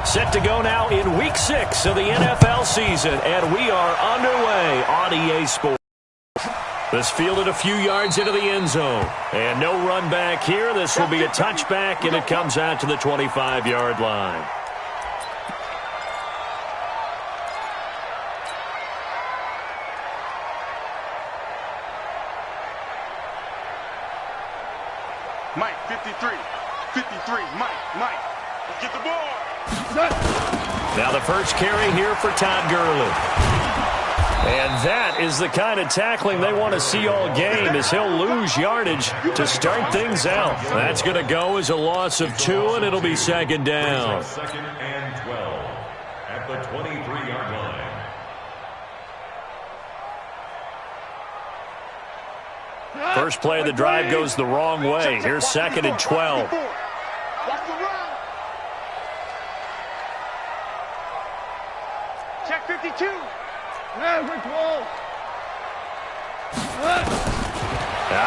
Set to go now in Week 6 of the NFL season, and we are underway on EA Sports. This fielded a few yards into the end zone, and no run back here. This will be a touchback, and it comes out to the 25-yard line. Mike, 53, Mike, get the ball. Now the first carry here for Todd Gurley. And that is the kind of tackling they want to see all game, as he'll lose yardage to start things out. That's going to go as a loss of 2, and it'll be second down. Second and 12 at the 23-yard line. First play of the drive goes the wrong way. Here's second and 12. Check 52. Out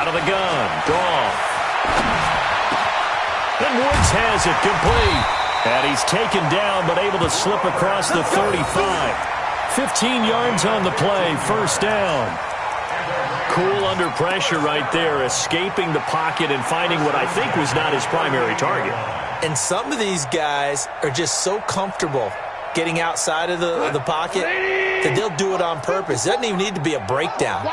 of the gun. Goff. And Woods has it complete. And he's taken down but able to slip across the 35. 15 yards on the play. First down. Cool under pressure right there, escaping the pocket and finding what I think was not his primary target. And some of these guys are just so comfortable getting outside of the pocket that they'll do it on purpose. It doesn't even need to be a breakdown.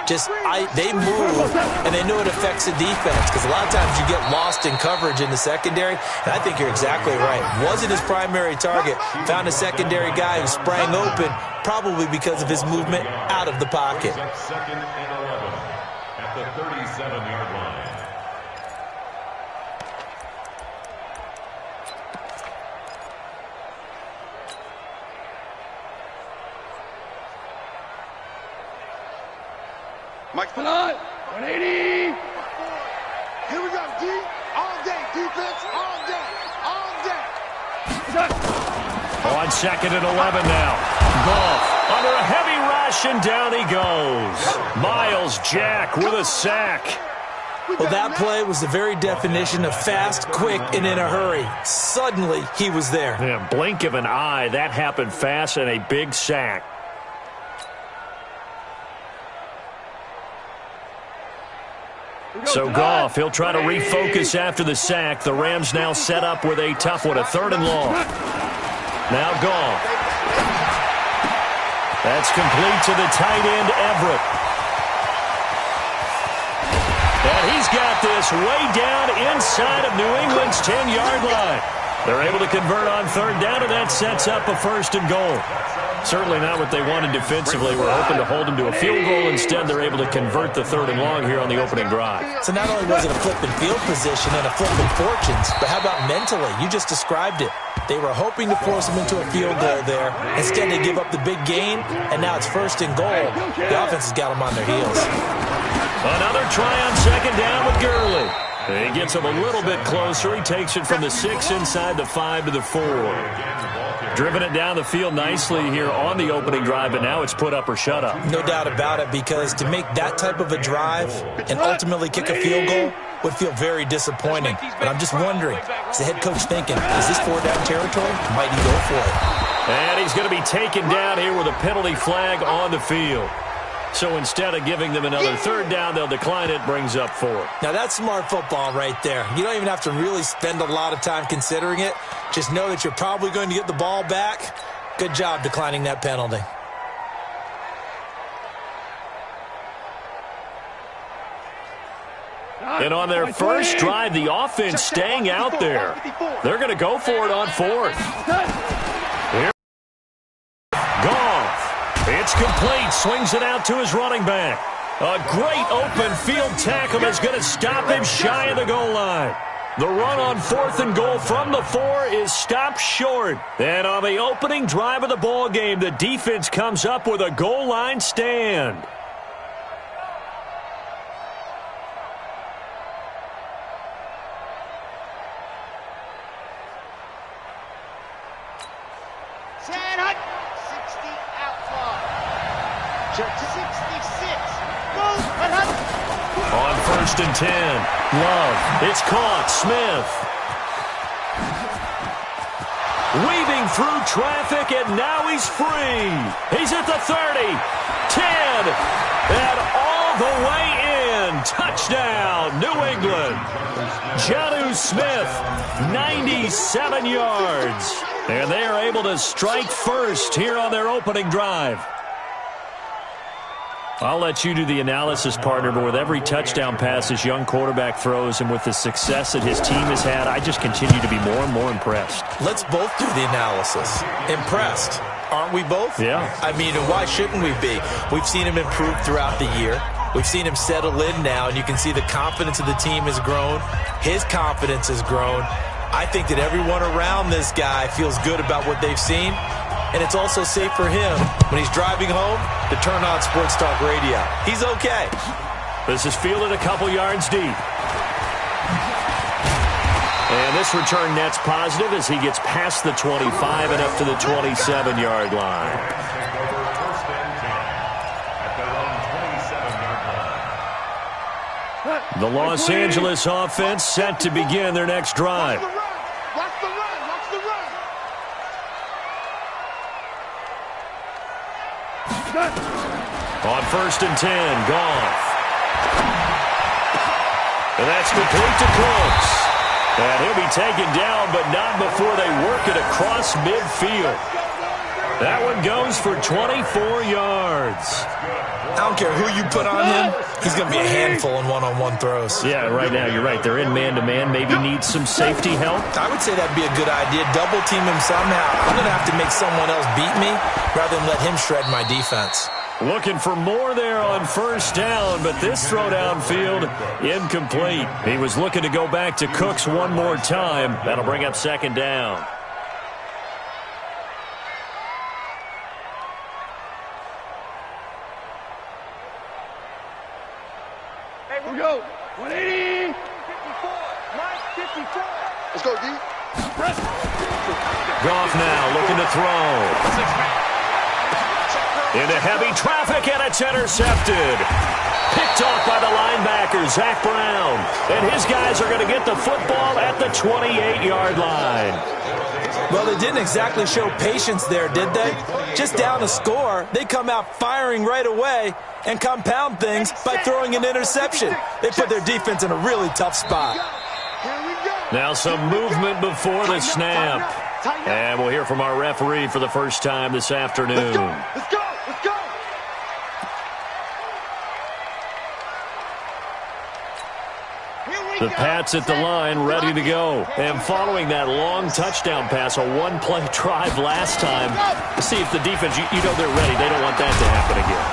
They move, and they know it affects the defense, because a lot of times you get lost in coverage in the secondary, and I think you're exactly right. Wasn't his primary target. Found a secondary guy who sprang open, probably because of his movement out of the pocket. Second and 11 at the 37-yard line. Mike, put on 180. Here we go, D. All day, defense, all day. On second and 11 now. Goff under a heavy rush, and down he goes. Miles Jack with a sack. Well, that play was the very definition of fast, quick, and in a hurry. Suddenly, he was there. Yeah, blink of an eye. That happened fast, and a big sack. So Goff, he'll try to refocus after the sack. The Rams now set up with a tough one, a third and long. Now Goff. That's complete to the tight end, Everett. And he's got this way down inside of New England's 10-yard line. They're able to convert on third down, and that sets up a first and goal. Certainly not what they wanted defensively. We're hoping to hold them to a field goal. Instead, they're able to convert the third and long here on the opening drive. So not only was it a flipping field position and a flipping fortunes, but how about mentally? You just described it. They were hoping to force them into a field goal there. Instead, they give up the big gain, and now it's first and goal. The offense has got them on their heels. Another try on second down with Gurley. He gets him a little bit closer. He takes it from the 6 inside the 5 to the 4. Driven it down the field nicely here on the opening drive, but now it's put up or shut up. No doubt about it, because to make that type of a drive and ultimately kick a field goal would feel very disappointing. But I'm just wondering, is the head coach thinking, is this 4-down territory? Might he go for it? And he's going to be taken down here with a penalty flag on the field. So instead of giving them another third down, they'll decline it, brings up 4. Now that's smart football right there. You don't even have to really spend a lot of time considering it. Just know that you're probably going to get the ball back. Good job declining that penalty. And on their first drive, the offense staying out there. They're going to go for it on fourth. Here. Goff. It's complete. Swings it out to his running back. A great open field tackle is going to stop him shy of the goal line. The run on fourth and goal from the 4 is stopped short. And on the opening drive of the ball game, the defense comes up with a goal line stand. On first and 10, Love. It's caught. Smith. weaving through traffic, and now he's free. He's at the 30, 10, and all the way in. Touchdown, New England. Jonnu Smith, 97 yards. And they are able to strike first here on their opening drive. I'll let you do the analysis, partner, but with every touchdown pass this young quarterback throws and with the success that his team has had, I just continue to be more and more impressed. Let's both do the analysis. Impressed. Aren't we both? Yeah. I mean, why shouldn't we be? We've seen him improve throughout the year. We've seen him settle in now, and you can see the confidence of the team has grown. His confidence has grown. I think that everyone around this guy feels good about what they've seen. And it's also safe for him when he's driving home to turn on Sports Talk Radio. He's okay. This is fielded a couple yards deep. And this return net's positive as he gets past the 25 and up to the 27-yard line. The Los Angeles offense set to begin their next drive. On 1st and 10, Goff. And that's complete to Cooks. And he'll be taken down, but not before they work it across midfield. That one goes for 24 yards. I don't care who you put on him. He's going to be a handful in one-on-one throws. Yeah, right now, you're right. They're in man-to-man. Maybe needs some safety help. I would say that'd be a good idea. Double team him somehow. I'm going to have to make someone else beat me rather than let him shred my defense. Looking for more there on 1st down, but this throw downfield incomplete. He was looking to go back to Cooks one more time. That'll bring up 2nd down. Here we go. 180. 54. Mike, 54. Let's go, D. Goff now looking to throw. Into heavy traffic, and it's intercepted. Picked off by the linebacker, Zach Brown. And his guys are going to get the football at the 28-yard line. Well, they didn't exactly show patience there, did they? Just down a score, they come out firing right away and compound things by throwing an interception. They put their defense in a really tough spot. Now some movement before the snap. And we'll hear from our referee for the first time this afternoon. Let's go. Let's go. The Pats at the line, ready to go. And following that long touchdown pass, a one-play drive last time, to see if the defense, you know they're ready. They don't want that to happen again.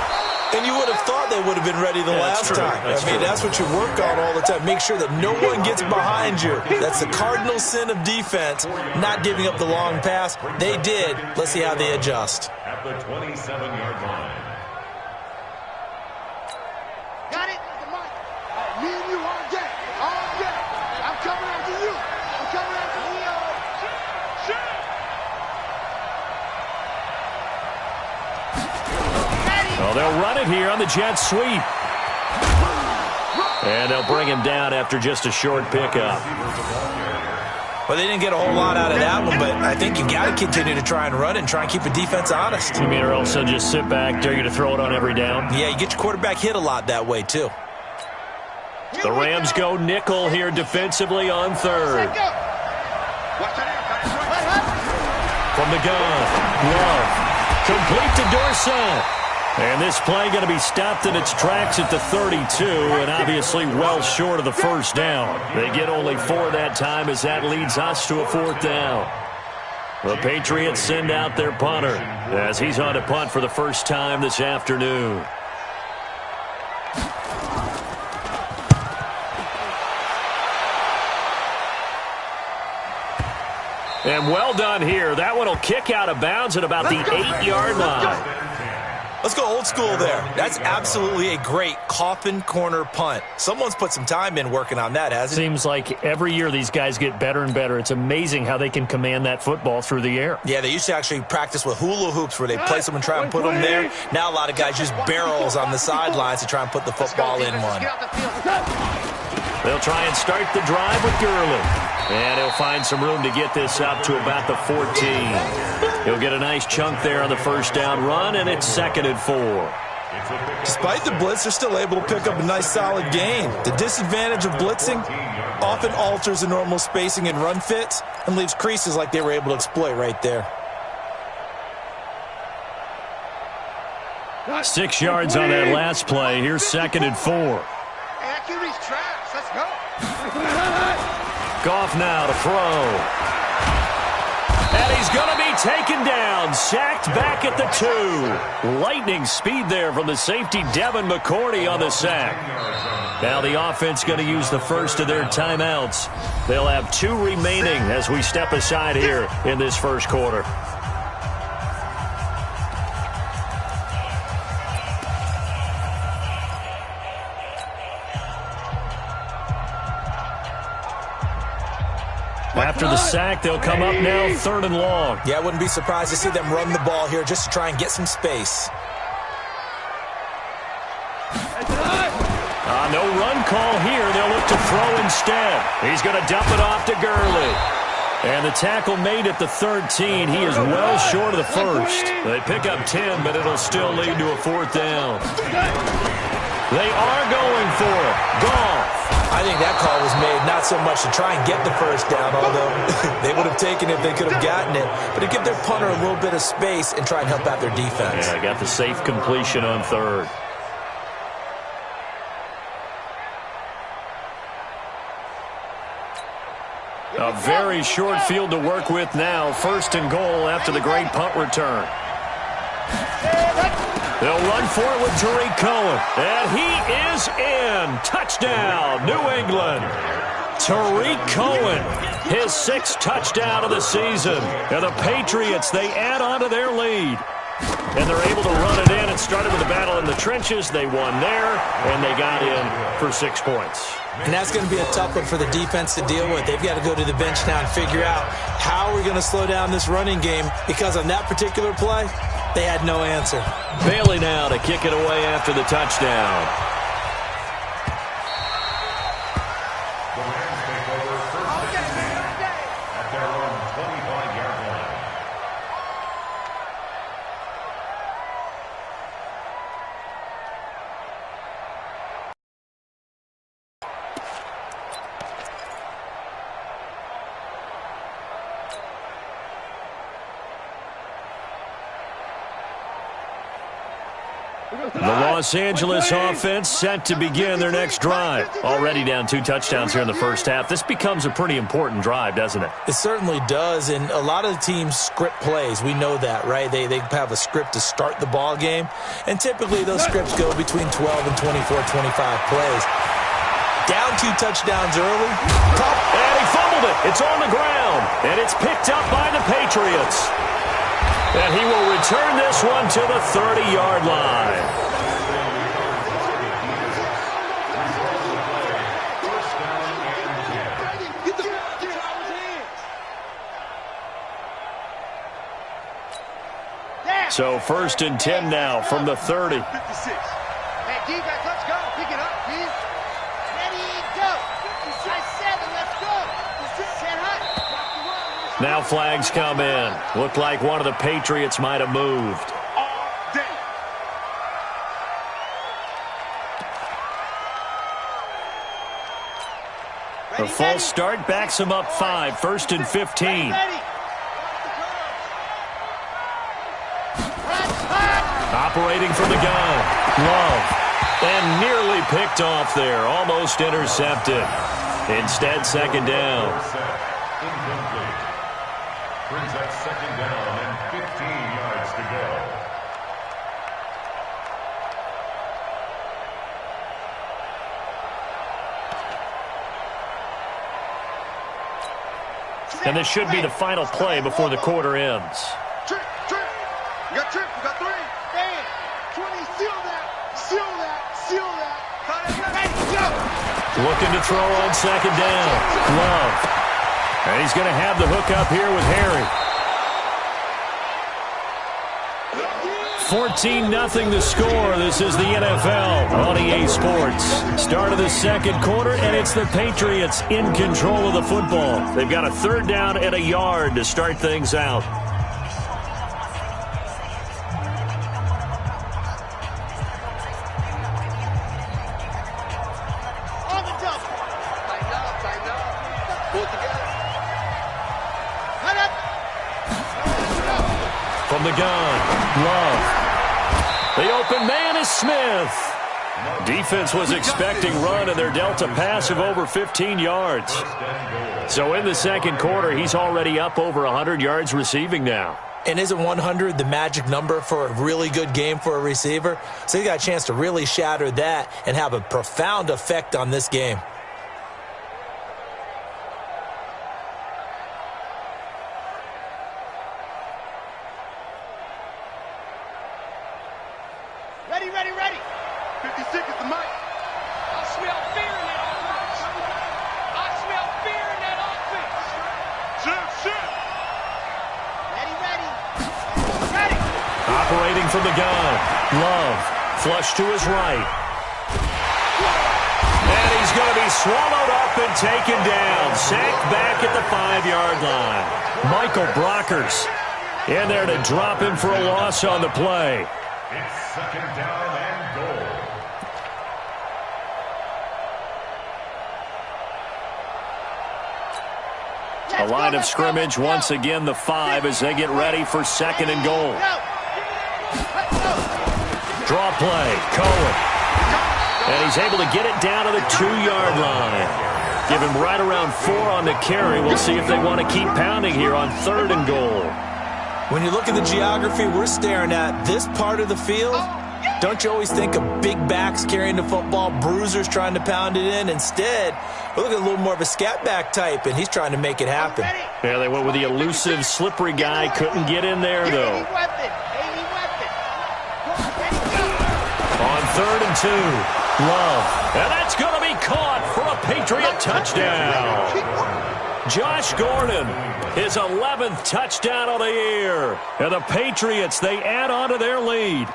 And you would have thought they would have been ready the last time. That's what you work on all the time. Make sure that no one gets behind you. That's the cardinal sin of defense, not giving up the long pass. They did. Let's see how they adjust. At the 27-yard line. Got it? Me and you all day. All day. I'm coming after you. I'm coming after you. Oh, they'll run it here on the jet sweep. And they'll bring him down after just a short pickup. Well, they didn't get a whole lot out of that one, but I think you got to continue to try and run and try and keep the defense honest. You mean or else they'll just sit back, dare you to throw it on every down? Yeah, you get your quarterback hit a lot that way, too. The Rams go nickel here defensively on 3rd. From the gun, Love, complete to Dorsett. And this play going to be stopped in its tracks at the 32, and obviously well short of the 1st down. They get only 4 that time as that leads us to a 4th down. The Patriots send out their punter as he's on to punt for the first time this afternoon. And well done here. That one will kick out of bounds at about the 8-yard line. Let's go old school there. That's absolutely a great coffin corner punt. Someone's put some time in working on that, hasn't it? Seems like every year these guys get better and better. It's amazing how they can command that football through the air. Yeah, they used to actually practice with hula hoops where they place them and try and put them there. Now a lot of guys use barrels on the sidelines to try and put the football in one. They'll try and start the drive with Gurley. And he'll find some room to get this up to about the 14. He'll get a nice chunk there on the first down run, and it's 2nd and 4. Despite the blitz, they're still able to pick up a nice, solid gain. The disadvantage of blitzing often alters the normal spacing and run fits and leaves creases like they were able to exploit right there. 6 yards on that last play. Here's 2nd and 4. Let's go. Goff now to throw. And he's going to be taken down. Sacked back at the 2. Lightning speed there from the safety, Devin McCourty, on the sack. Now the offense going to use the first of their timeouts. They'll have 2 remaining as we step aside here in this first quarter. After the sack, they'll come up now 3rd and long. Yeah, I wouldn't be surprised to see them run the ball here just to try and get some space. No run call here. They'll look to throw instead. He's going to dump it off to Gurley. And the tackle made at the 13. He is well short of the first. They pick up 10, but it'll still lead to a 4th down. They are going for it. Goff. I think that call was made not so much to try and get the first down, although they would have taken it if they could have gotten it, but to give their punter a little bit of space and try and help out their defense. Yeah, got the safe completion on 3rd. A very short field to work with now. 1st and goal after the great punt return. They'll run for it with Tariq Cohen. And he is in. Touchdown, New England. Tariq Cohen, his 6th touchdown of the season. And the Patriots, they add on to their lead. And they're able to run it in. It started with a battle in the trenches. They won there, and they got in for 6 points. And that's going to be a tough one for the defense to deal with. They've got to go to the bench now and figure out how we're going to slow down this running game, because on that particular play, they had no answer. Bailey now to kick it away after the touchdown. The Rams take over 1st and 10 at their own 25-yard line. The Los Angeles offense set to begin their next drive. Already down 2 touchdowns here in the first half. This becomes a pretty important drive, doesn't it? It certainly does, and a lot of the teams script plays. We know that, right? They have a script to start the ball game, and typically those scripts go between 12 and 24, 25 plays. Down 2 touchdowns early. And he fumbled it. It's on the ground, and it's picked up by the Patriots. And he will return this one to the 30-yard line. So 1st and 10 now from the 30. Man, defense, let's go. Pick it up, please. Ready, go. I said it, let's go. Set high. Now flags come in. Looked like one of the Patriots might have moved. A false start backs him up 5. 1st and 15. Operating from the gun. Love. And nearly picked off there. Almost intercepted. Instead, 2nd down. Incomplete. Brings that 2nd down and 15 yards to go. And this should be the final play before the quarter ends. Trip. You got trip. You got 3. Man. 20. Seal that. Hey, go. Looking to throw on 2nd down. Love. And he's going to have the hook up here with Harry. 14-0 the score. This is the NFL on EA Sports. Start of the second quarter, and it's the Patriots in control of the football. They've got a 3rd down and a yard to start things out. On the jump. Tighten up. Pull it together. Cut up. From the gun, Love. The open man is Smith. Defense was expecting run, and they're dealt a pass of over 15 yards. So in the second quarter, he's already up over 100 yards receiving now. And isn't 100 the magic number for a really good game for a receiver? So he got a chance to really shatter that and have a profound effect on this game. Ready. 50 seconds to Mike. I smell fear in that offense. Shoot. Ready. Operating from the gun, Love. Flush to his right. And he's going to be swallowed up and taken down. Sacked back at the 5-yard line. Michael Brockers in there to drop him for a loss on the play. It's 2nd down and goal. A line of scrimmage, once again the 5 as they get ready for 2nd and goal. Draw play, Cohen. And he's able to get it down to the 2-yard line. Give him right around 4 on the carry. We'll see if they want to keep pounding here on 3rd and goal. When you look at the geography we're staring at, this part of the field, don't you always think of big backs carrying the football, bruisers trying to pound it in? Instead, we look at a little more of a scat back type, and he's trying to make it happen. Yeah, they went with the elusive, slippery guy. Couldn't get in there, though. On 3rd and 2, Love. And that's going to be caught for a Patriot touchdown. Josh Gordon, his 11th touchdown of the year. And the Patriots, they add on to their lead.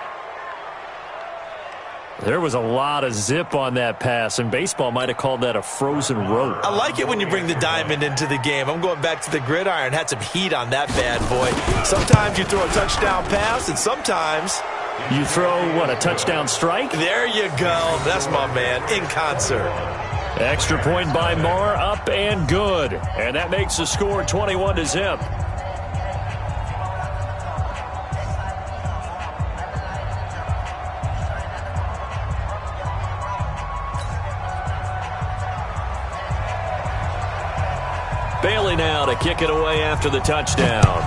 There was a lot of zip on that pass, and baseball might have called that a frozen rope. I like it when you bring the diamond into the game. I'm going back to the gridiron. Had some heat on that bad boy. Sometimes you throw a touchdown pass, and sometimes you throw, a touchdown strike? There you go. That's my man, in concert. Extra point by Marr, up and good. And that makes the score 21-0. Bailey now to kick it away after the touchdown.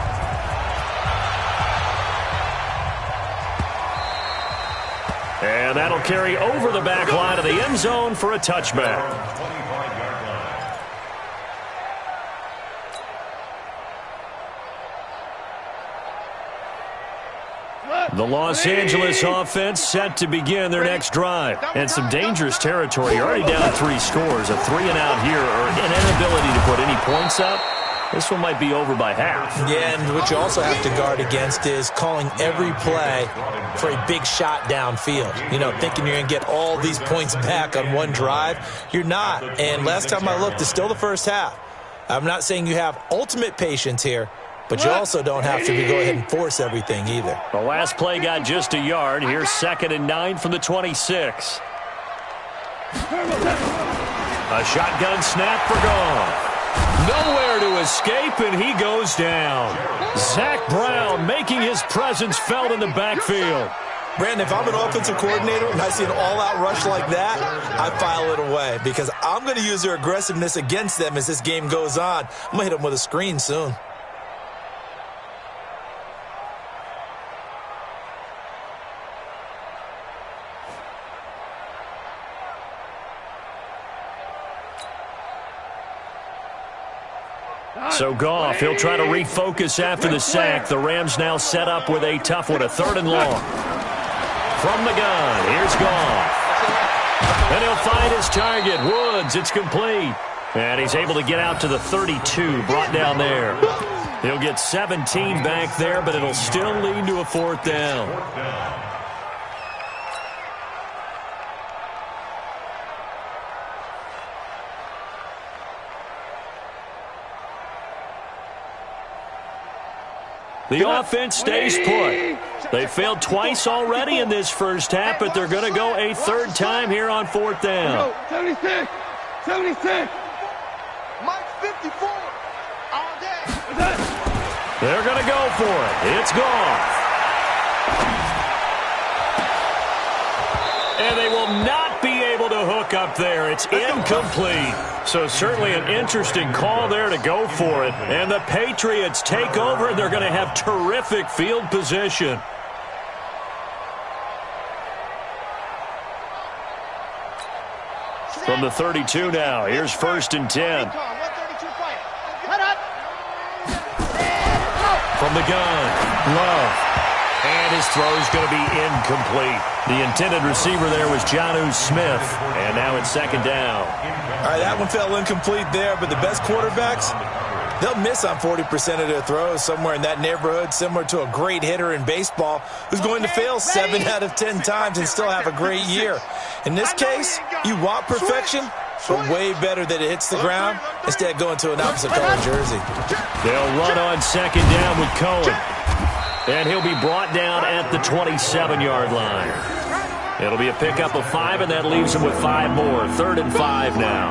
And that'll carry over the back line of the end zone for a touchback. 25-yard line. The Los Angeles offense set to begin their next drive. And some dangerous territory. You're already down 3 scores. A 3-and-out here, or an inability to put any points up. This one might be over by half. Yeah, and what you also have to guard against is calling every play for a big shot downfield. You know, thinking you're going to get all these points back on one drive. You're not. And last time I looked, it's still the first half. I'm not saying you have ultimate patience here, but you also don't have to go ahead and force everything either. The last play got just a yard. Here's 2nd and 9 from the 26. A shotgun snap for Goff. Nowhere to escape, and he goes down. Zach Brown making his presence felt in the backfield. Brandon, if I'm an offensive coordinator and I see an all-out rush like that, I file it away because I'm going to use their aggressiveness against them as this game goes on. I'm going to hit them with a screen soon. So Goff, he'll try to refocus after the sack. The Rams now set up with a tough one, a 3rd and long. From the gun, here's Goff. And he'll find his target, Woods. It's complete. And he's able to get out to the 32, brought down there. He'll get 17 back there, but it'll still lead to a 4th down. The offense stays put. They failed twice already in this first half, but they're going to go a 3rd time here on 4th down. 76. 76. Mike 54. All day. They're going to go for it. It's gone. And they will not be able to hook up there. It's incomplete. So certainly an interesting call there to go for it. And the Patriots take over, and they're going to have terrific field position. From the 32 now, here's 1st and 10. From the gun, Love. And his throw's going to be incomplete. The intended receiver there was Jonnu Smith. And now it's 2nd down. All right, that one fell incomplete there, but the best quarterbacks, they'll miss on 40% of their throws, somewhere in that neighborhood, similar to a great hitter in baseball who's going to fail 7 out of 10 times and still have a great year. In this case, you want perfection, but way better that it hits the ground instead of going to an opposite color jersey. They'll run on 2nd down with Cohen. And he'll be brought down at the 27-yard line. It'll be a pickup of 5, and that leaves him with 5 more. 3rd and 5 now.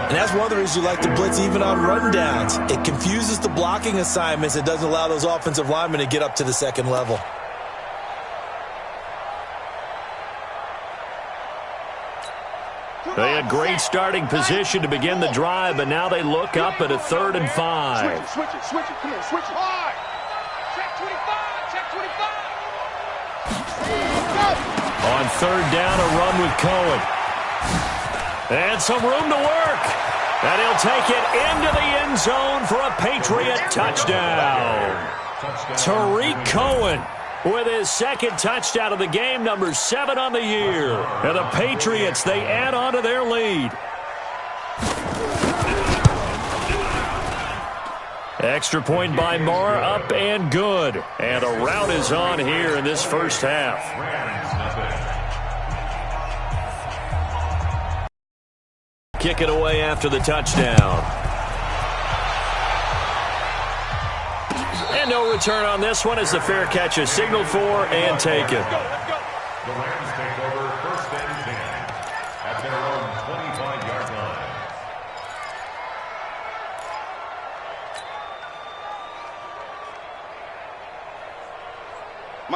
And that's one of the reasons you like to blitz even on rundowns. It confuses the blocking assignments. It doesn't allow those offensive linemen to get up to the 2nd level. They had great starting position to begin the drive, but now they look up at a 3rd and 5. Switch it. Come on, switch it. Hard. Check 25. Check 25. On 3rd down, a run with Cohen. And some room to work. And he'll take it into the end zone for a Patriot touchdown. Tariq Cohen with his 2nd touchdown of the game, number 7 on the year. And the Patriots, they add on to their lead. Extra point by Marr, up and good. And a rout is on here in this first half. Kick it away after the touchdown. And no return on this one as the fair catch is signaled for and taken. The Rams take over 1st and 10 at their own 25-yard line.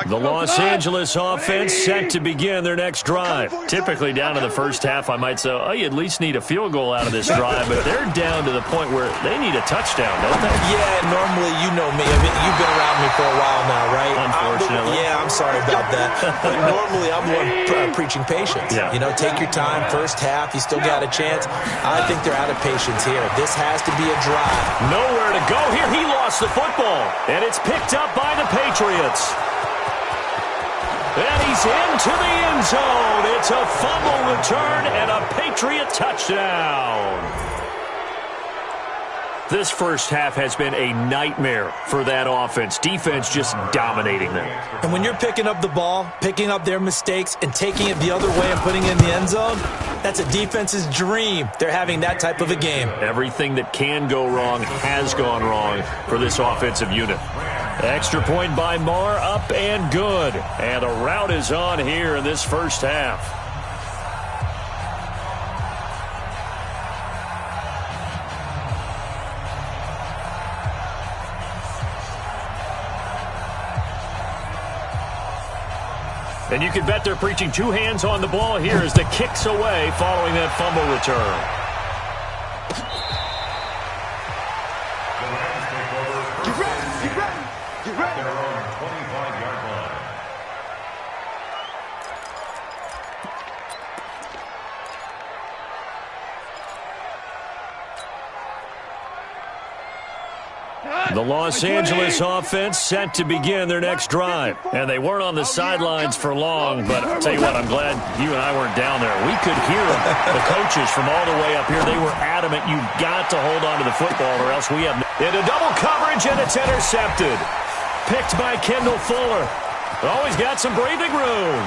The Los Angeles offense set to begin their next drive. Typically down to the first half, I might say, oh, you at least need a field goal out of this drive, but they're down to the point where they need a touchdown, don't they? Yeah, normally, you know me. I mean, you've been around me for a while now, right? Unfortunately. I'm sorry about that. But normally, I'm the one preaching patience. Yeah. You know, take your time. First half, you still got a chance. I think they're out of patience here. This has to be a drive. Nowhere to go here. He lost the football, and it's picked up by the Patriots. And he's into the end zone. It's a fumble return and a Patriot touchdown. This first half has been a nightmare for that offense. Defense just dominating them. And when you're picking up the ball, picking up their mistakes, and taking it the other way and putting it in the end zone, that's a defense's dream. They're having that type of a game. Everything that can go wrong has gone wrong for this offensive unit. Extra point by Marr, up and good. And a rout is on here in this first half. And you can bet they're preaching 2 hands on the ball here as the kick's away following that fumble return. The Rams take over first and 10 at their own 25-yard line. The Los Angeles offense set to begin their next drive. And they weren't on the sidelines for long, but I'll tell you what, I'm glad you and I weren't down there. We could hear them. The coaches from all the way up here, they were adamant, you've got to hold on to the football or else we have... Into double coverage, and it's intercepted. Picked by Kendall Fuller. Oh, he's got some breathing room.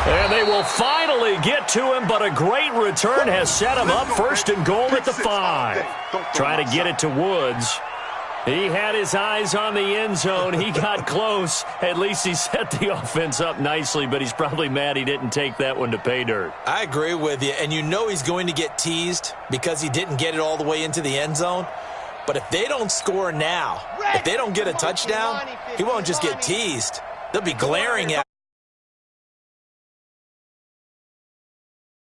And they will finally get to him, but a great return has set him up. First and goal at the 5. Try to get it to Woods. He had his eyes on the end zone. He got close. At least he set the offense up nicely, but he's probably mad he didn't take that one to pay dirt. I agree with you, and you know he's going to get teased because he didn't get it all the way into the end zone. But if they don't score now, if they don't get a touchdown, he won't just get teased. They'll be glaring at